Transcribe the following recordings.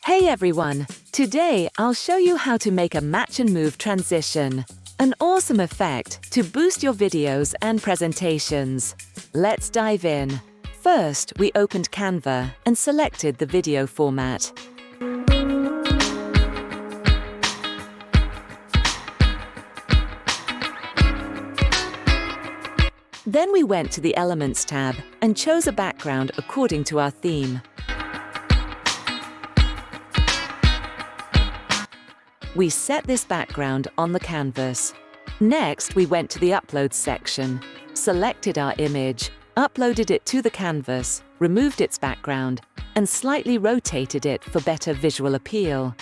Hey everyone! Today I'll show you how to make a match and move transition. An awesome effect to boost your videos and presentations. Let's dive in. First, we opened Canva and selected the video format. Then we went to the Elements tab and chose a background according to our theme. We set this background on the canvas. Next, we went to the Uploads section, selected our image, uploaded it to the canvas, removed its background, and slightly rotated it for better visual appeal.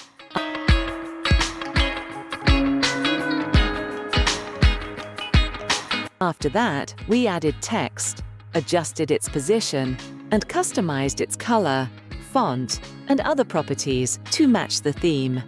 After that, we added text, adjusted its position, and customized its color, font, and other properties to match the theme.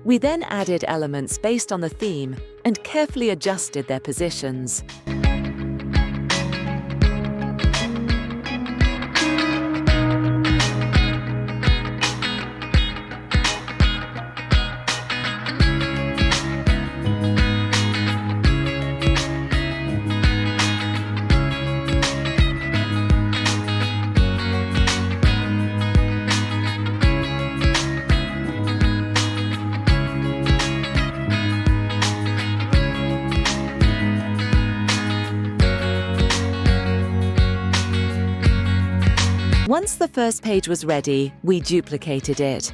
We then added elements based on the theme and carefully adjusted their positions. Once the first page was ready, we duplicated it.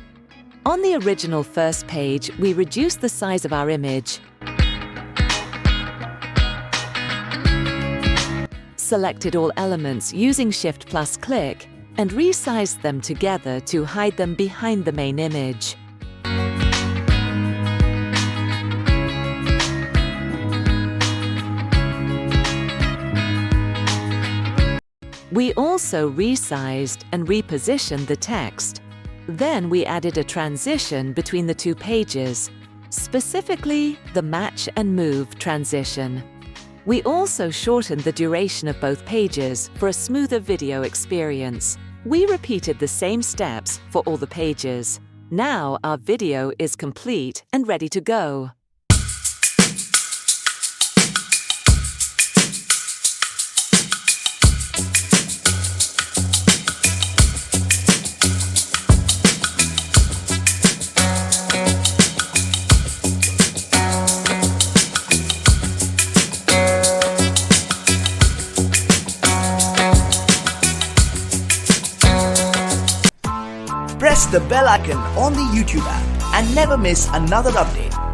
On the original first page, we reduced the size of our image, selected all elements using Shift+Click, and resized them together to hide them behind the main image. We also resized and repositioned the text. Then we added a transition between the two pages, specifically the Match and Move transition. We also shortened the duration of both pages for a smoother video experience. We repeated the same steps for all the pages. Now our video is complete and ready to go. Press the bell icon on the YouTube app and never miss another update.